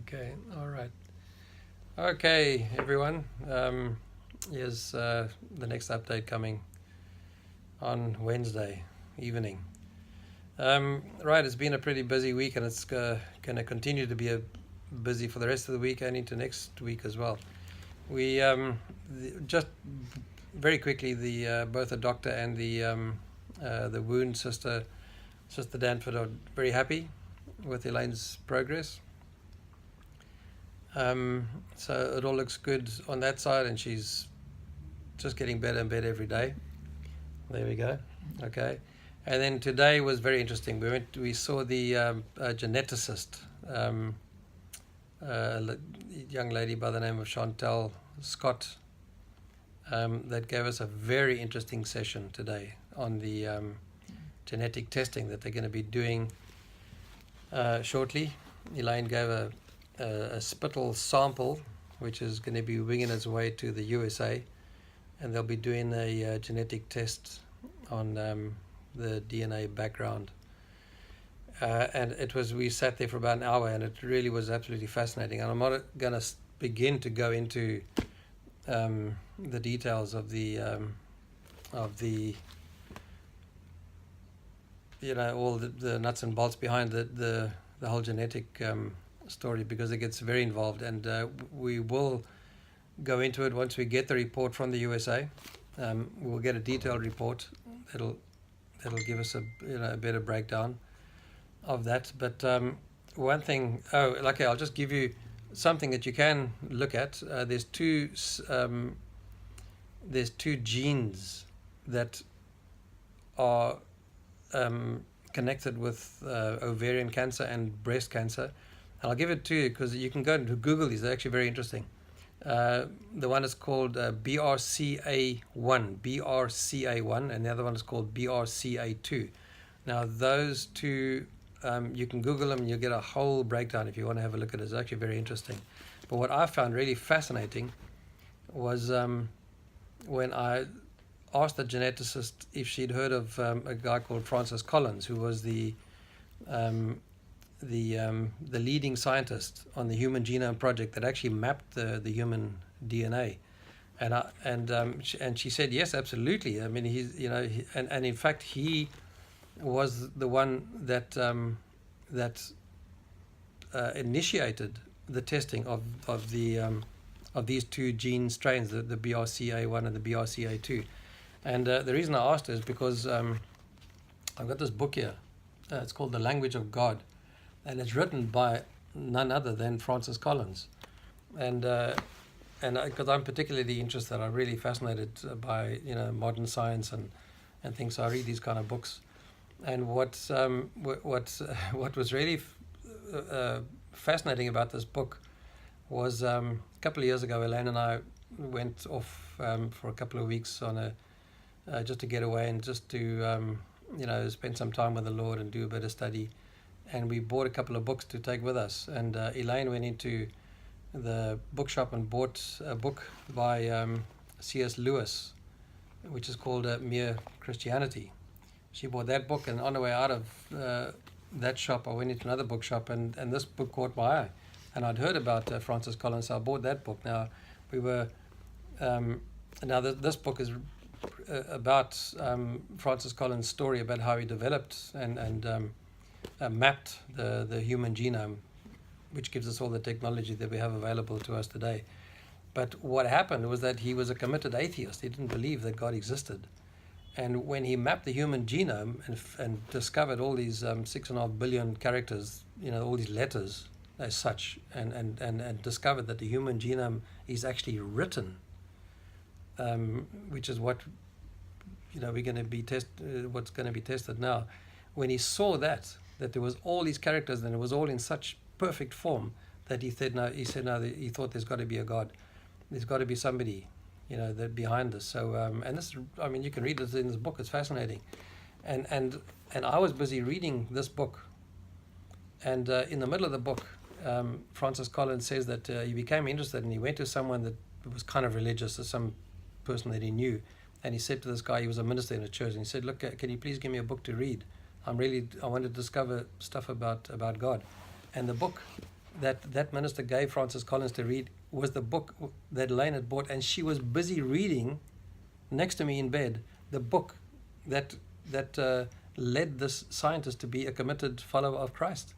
Okay, all right. Okay, everyone. Here's the next update coming on Wednesday evening. Right, it's been a pretty busy week, and it's going to continue to be busy for the rest of the week and into next week as well. We just very quickly, the both the doctor and the wound Sister Danford, are very happy with Elaine's progress. So it all looks good on that side, and she's just getting better and better every day. There we go. Okay. And then today was very interesting. We saw the geneticist, a young lady by the name of Chantal Scott, that gave us a very interesting session today on the genetic testing that they're going to be doing shortly. Elaine gave a spittle sample, which is going to be winging its way to the USA, and they'll be doing a genetic test on the DNA background. And we sat there for about an hour, and it really was absolutely fascinating. And I'm not going to begin to go into the details of the all the nuts and bolts behind the whole genetic story, because it gets very involved, and we will go into it once we get the report from the USA. We'll get a detailed report that'll give us a better breakdown of that. But one thing, I'll just give you something that you can look at. There's two genes that are connected with ovarian cancer and breast cancer. And I'll give it to you because you can go to Google these. They're actually very interesting. The one is called BRCA1, and the other one is called BRCA2. Now, those two, you can Google them and you'll get a whole breakdown if you want to have a look at it. It's actually very interesting. But what I found really fascinating was when I asked the geneticist if she'd heard of a guy called Francis Collins, who was the leading scientist on the Human Genome Project that actually mapped the human DNA, and she said yes, absolutely. I mean, and in fact he was the one that initiated the testing of these two gene strains, the BRCA1 and the BRCA2. And the reason I asked is because I've got this book here. It's called The Language of God, and it's written by none other than Francis Collins. And because I'm particularly interested, I'm really fascinated by modern science and things. So I read these kind of books. And what was really fascinating about this book was a couple of years ago, Elaine and I went off for a couple of weeks on just to get away and just to spend some time with the Lord and do a bit of study. And we bought a couple of books to take with us. And Elaine went into the bookshop and bought a book by C.S. Lewis, which is called Mere Christianity. She bought that book, and on the way out of that shop, I went into another bookshop, and this book caught my eye. And I'd heard about Francis Collins, so I bought that book. Now, this book is about Francis Collins' story about how he developed and mapped the human genome, which gives us all the technology that we have available to us today. But what happened was that he was a committed atheist. He didn't believe that God existed. And when he mapped the human genome and discovered all these 6.5 billion characters, all these letters as such, and discovered that the human genome is actually written, which is what we're going to be what's going to be tested now. When he saw that there was all these characters and it was all in such perfect form, that he said no. He thought there's got to be a God. There's got to be somebody, that behind this. So and this, you can read this in this book. It's fascinating, and I was busy reading this book, and in the middle of the book, Francis Collins says that he became interested, and he went to someone that was kind of religious, or some person that he knew, and he said to this guy, he was a minister in a church, and he said, "Look, can you please give me a book to read? I want to discover stuff about God." And the book that minister gave Francis Collins to read was the book that Elaine had bought, and she was busy reading next to me in bed the book that led this scientist to be a committed follower of Christ.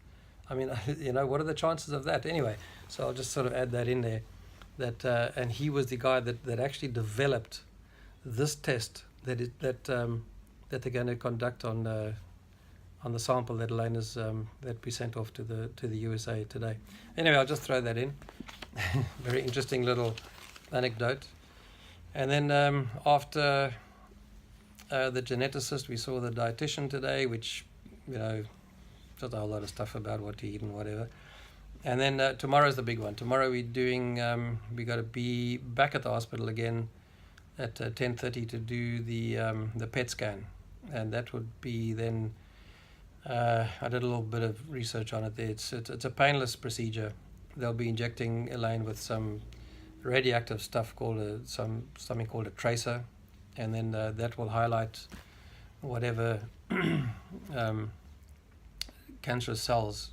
I mean, what are the chances of that? Anyway, so I'll just sort of add that in there. That and he was the guy that actually developed this test that they're going to conduct on the sample that Elaine is that we sent off to the USA today. Anyway, I'll just throw that in. Very interesting little anecdote. And then after the geneticist, we saw the dietitian today, which just a whole lot of stuff about what to eat and whatever. And then tomorrow's the big one. Tomorrow we're doing we got to be back at the hospital again at 10:30 to do the PET scan, and that would be then. I did a little bit of research on it there. It's a painless procedure. They'll be injecting Elaine with some radioactive stuff called something called a tracer, and then that will highlight whatever cancerous cells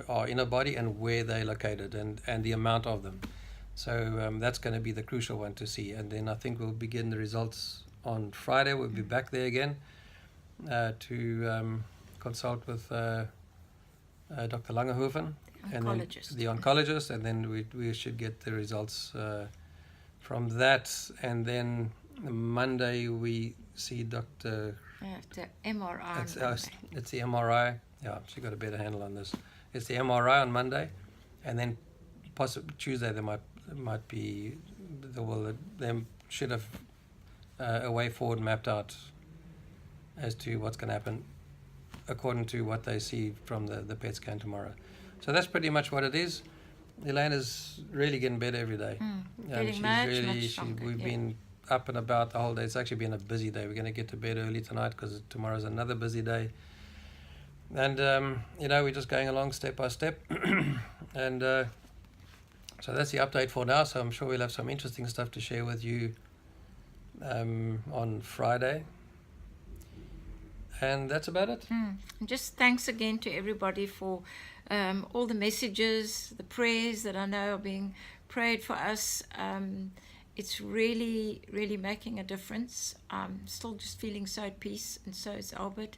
are in a body and where they're located and the amount of them. So that's going to be the crucial one to see. And then I think we'll begin the results on Friday. We'll be back there again to consult with Dr. Langehoven, the oncologist, and then we should get the results from that. And then Monday we see Dr. The MRI. It's the MRI. Yeah, she got a better handle on this. It's the MRI on Monday, and then possibly Tuesday there might be they should have a way forward mapped out as to what's going to happen according to what they see from the PET scan tomorrow. So that's pretty much what it is. Elaine is really getting better every day. Getting much stronger. We've been up and about the whole day. It's actually been a busy day. We're going to get to bed early tonight because tomorrow's another busy day. And, we're just going along step by step. And so that's the update for now. So I'm sure we'll have some interesting stuff to share with you on Friday. And that's about it. And just thanks again to everybody for all the messages, the prayers that I know are being prayed for us. It's really, really making a difference. I'm still just feeling so at peace, and so is Albert.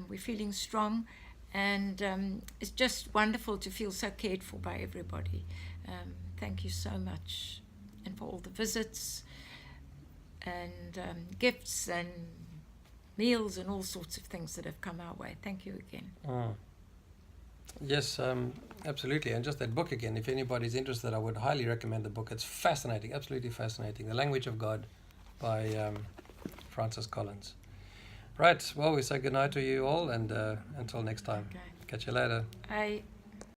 We're feeling strong, and it's just wonderful to feel so cared for by everybody. Thank you so much, and for all the visits and gifts and meals and all sorts of things that have come our way. Thank you again. Yes, absolutely. And just that book again, if anybody's interested, I would highly recommend the book. It's fascinating, absolutely fascinating. The Language of God by Francis Collins. Right, well, we say goodnight to you all, and until next time. Okay. Catch you later. Bye.